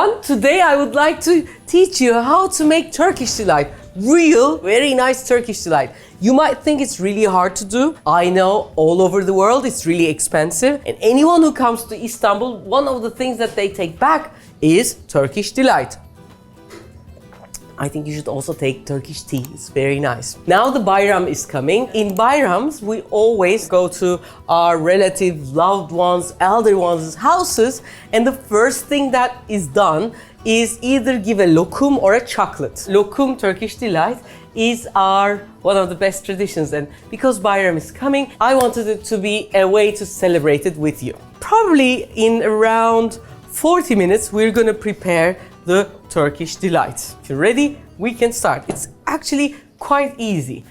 everyone! Today I would like to teach you how to make Turkish Delight. Real, very nice Turkish Delight. You might think it's really hard to do. I know all over the world it's really expensive. And anyone who comes to Istanbul, one of the things that they take back is Turkish Delight. I think you should also take Turkish tea. It's very nice. Now the Bayram is coming. In Bayrams, we always go to our relatives, loved ones, elder ones' houses. And the first thing that is done is either give a lokum or a chocolate. Lokum, Turkish Delight, is one of the best traditions. And because Bayram is coming, I wanted it to be a way to celebrate it with you. Probably in around 40 minutes, we're gonna prepare the Turkish Delight. If you're ready, we can start. It's actually quite easy.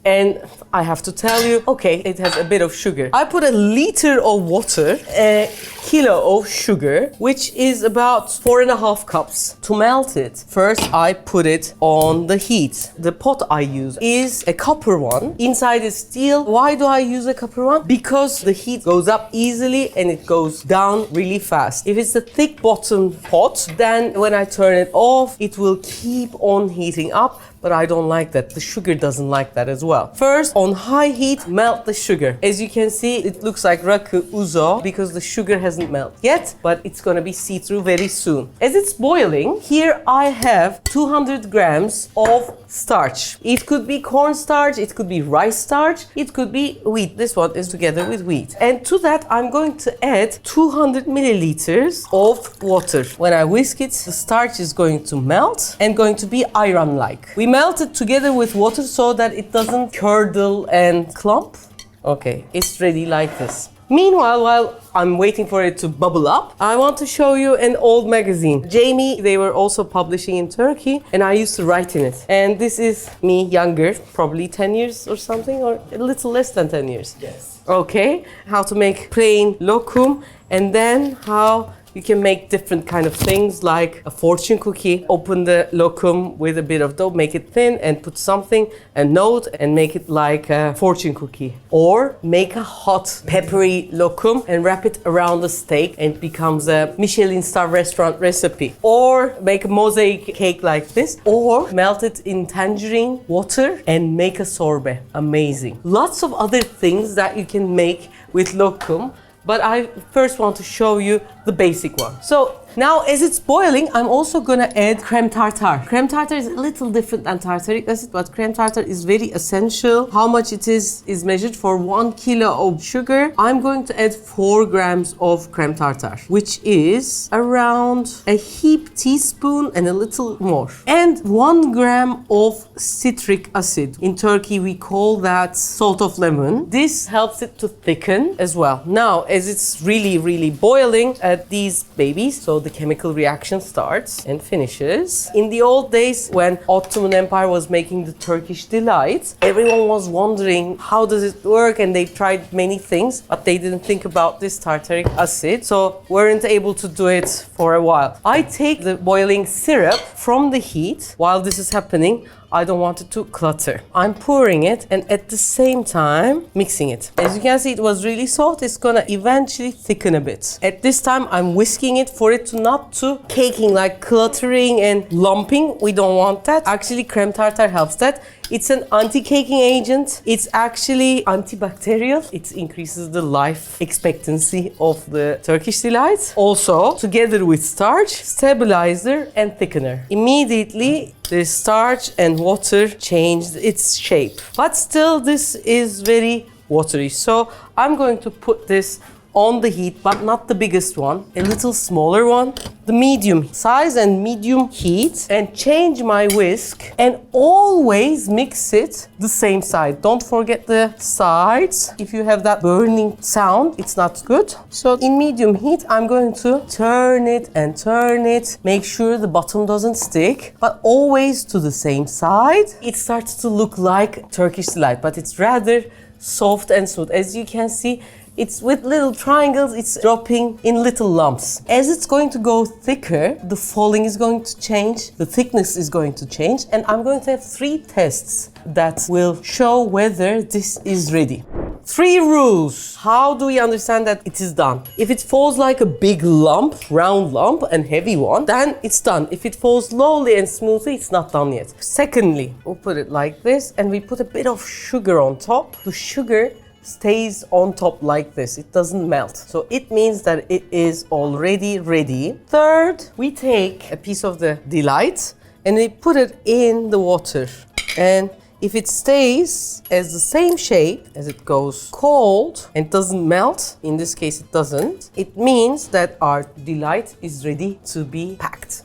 And I have to tell you, okay, it has a bit of sugar. I put a liter of water, a kilo of sugar, which is about 4.5 cups. To melt it, first I put it on the heat. The pot I use is a copper one. Inside is steel. Why do I use a copper one? Because the heat goes up easily and it goes down really fast. If it's a thick bottom pot, then when I turn it off, it will keep on heating up. But I don't like that. The sugar doesn't like that as well. First, on high heat, melt the sugar. As you can see, it looks like rakı uzo because the sugar hasn't melted yet, but it's gonna be see-through very soon. As it's boiling, here I have 200 grams of starch. It could be cornstarch, it could be rice starch, it could be wheat. This one is together with wheat. And to that, I'm going to add 200 milliliters of water. When I whisk it, the starch is going to melt and going to be iron-like. We melt it together with water so that it doesn't curdle and clump. Okay, it's ready like this. Meanwhile, while I'm waiting for it to bubble up, I want to show you an old magazine. Jamie, they were also publishing in Turkey, and I used to write in it. And this is me younger, probably 10 years or something, or a little less than 10 years. Yes. Okay, how to make plain lokum, and then how you can make different kind of things like a fortune cookie. Open the lokum with a bit of dough, make it thin and put something, a note, and make it like a fortune cookie. Or make a hot peppery lokum and wrap it around the steak and it becomes a Michelin star restaurant recipe. Or make a mosaic cake like this. Or melt it in tangerine water and make a sorbet. Amazing. Lots of other things that you can make with lokum. But I first want to show you the basic one. So now as it's boiling, I'm also gonna add creme tartar. Creme tartar is a little different than tartaric acid, but creme tartar is very essential. How much it is measured for 1 kilo of sugar. I'm going to add 4 grams of creme tartar, which is around a heap teaspoon and a little more. And 1 gram of citric acid. In Turkey, we call that salt of lemon. This helps it to thicken as well. Now, as it's really boiling, add these babies. So the chemical reaction starts and finishes. In the old days, when Ottoman Empire was making the Turkish Delight, everyone was wondering how does it work, and they tried many things, but they didn't think about this tartaric acid, so weren't able to do it for a while. I take the boiling syrup from the heat. While this is happening, I don't want it to clutter. I'm pouring it and at the same time mixing it. As you can see, it was really soft. It's gonna eventually thicken a bit. At this time, I'm whisking it for it to not to caking, like cluttering and lumping. We don't want that. Actually, creme tartar helps that. It's an anti-caking agent. It's actually antibacterial. It increases the life expectancy of the Turkish Delight. Also, together with starch, stabilizer and thickener. Immediately, the starch and water changed its shape. But still, this is very watery. So I'm going to put this on the heat, but not the biggest one, a little smaller one, the medium size and medium heat, and change my whisk and always mix it the same side. Don't forget the sides. If you have that burning sound, it's not good. So in medium heat, I'm going to turn it and turn it. Make sure the bottom doesn't stick, but always to the same side. It starts to look like Turkish Delight, but it's rather soft and smooth. As you can see, it's with little triangles, it's dropping in little lumps. As it's going to go thicker, the falling is going to change, the thickness is going to change, and I'm going to have 3 tests that will show whether this is ready. 3 rules. How do we understand that it is done? If it falls like a big lump, round lump and heavy one, then it's done. If it falls slowly and smoothly, it's not done yet. Secondly, we'll put it like this and we put a bit of sugar on top. The sugar stays on top like this. It doesn't melt. So it means that it is already ready. Third, we take a piece of the delight and we put it in the water. And if it stays as the same shape as it goes cold and doesn't melt, in this case it doesn't, it means that our delight is ready to be packed.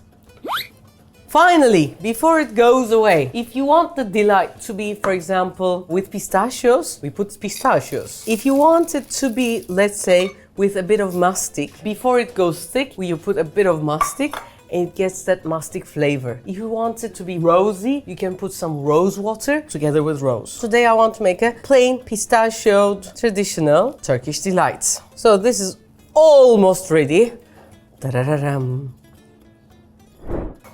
Finally, before it goes away, if you want the delight to be, for example, with pistachios, we put pistachios. If you want it to be, let's say, with a bit of mastic, before it goes thick, you put a bit of mastic and it gets that mastic flavor. If you want it to be rosy, you can put some rose water together with rose. Today I want to make a plain pistachioed traditional Turkish delight. So this is almost ready. Da-da-da-dam.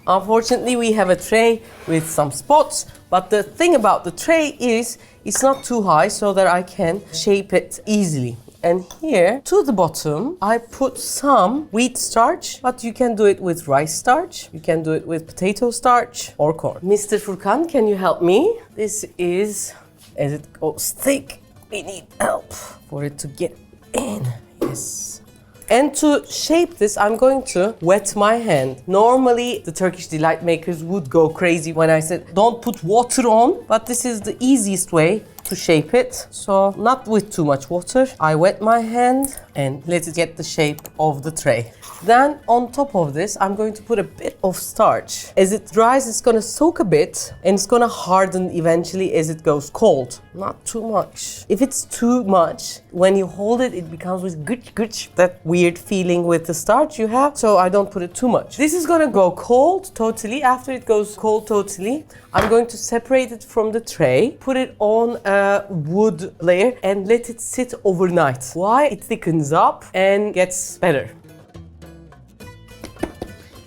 Unfortunately, we have a tray with some spots, but the thing about the tray is it's not too high so that I can shape it easily. And here, to the bottom, I put some wheat starch, but you can do it with rice starch, you can do it with potato starch or corn. Mr. Furkan, can you help me? This is, as it goes thick, we need help for it to get in. Yes. And to shape this, I'm going to wet my hand. Normally, the Turkish Delight makers would go crazy when I said, don't put water on, but this is the easiest way to shape it. So, not with too much water. I wet my hand and let it get the shape of the tray. Then, on top of this, I'm going to put a bit of starch. As it dries, it's gonna soak a bit and it's gonna harden eventually as it goes cold. Not too much. If it's too much, when you hold it, it becomes with gutch, that weird feeling with the starch you have. So I don't put it too much. This is gonna go cold totally. After it goes cold totally, I'm going to separate it from the tray, put it on a wood layer and let it sit overnight. Why? It thickens up and gets better.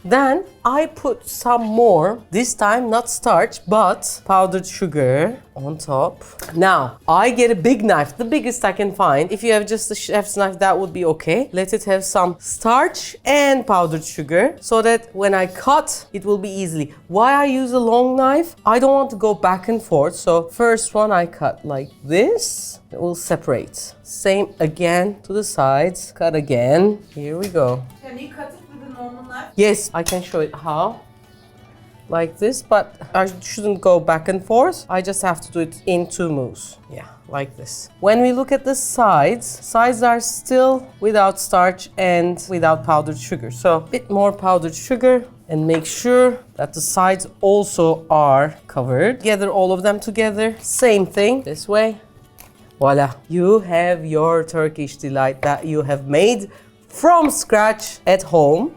Then I put some more, this time not starch, but powdered sugar on top. Now, I get a big knife, the biggest I can find. If you have just a chef's knife, that would be okay. Let it have some starch and powdered sugar so that when I cut, it will be easily. Why I use a long knife? I don't want to go back and forth. So first one I cut like this. It will separate. Same again to the sides. Cut again. Here we go. Can you cut it with a normal knife? Yes, I can show it how. Like this, but I shouldn't go back and forth. I just have to do it in 2 moves. Yeah, like this. When we look at the sides are still without starch and without powdered sugar. So a bit more powdered sugar and make sure that the sides also are covered. Gather all of them together. Same thing this way. Voila. You have your Turkish delight that you have made from scratch at home.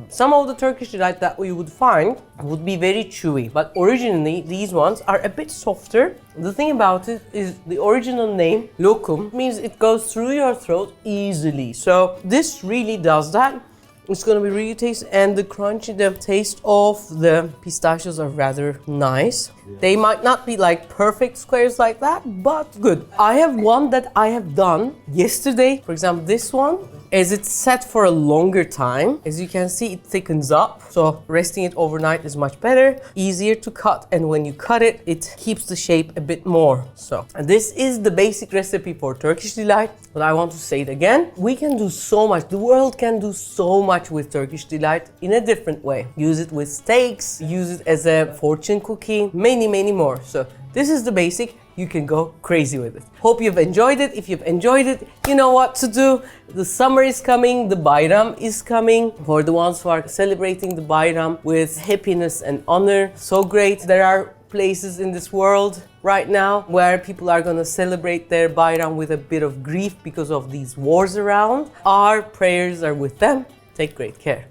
Some of the Turkish delight that we would find would be very chewy, but originally these ones are a bit softer. The thing about it is the original name, Lokum, means it goes through your throat easily. So this really does that. It's gonna be really tasty, and the crunchy, the taste of the pistachios are rather nice. They might not be like perfect squares like that, but good. I have one that I have done yesterday. For example, this one, as it's set for a longer time, as you can see, it thickens up. So resting it overnight is much better, easier to cut, and when you cut it, it keeps the shape a bit more. So this is the basic recipe for Turkish Delight, but I want to say it again. We can do so much. The world can do so much with Turkish Delight in a different way. Use it with steaks, use it as a fortune cookie, many more. So this is the basic. You can go crazy with it. Hope you've enjoyed it. If you've enjoyed it, you know what to do. The summer is coming, the Bayram is coming. For the ones who are celebrating the Bayram with happiness and honor, so great. There are places in this world right now where people are gonna celebrate their Bayram with a bit of grief because of these wars around. Our prayers are with them. Take great care.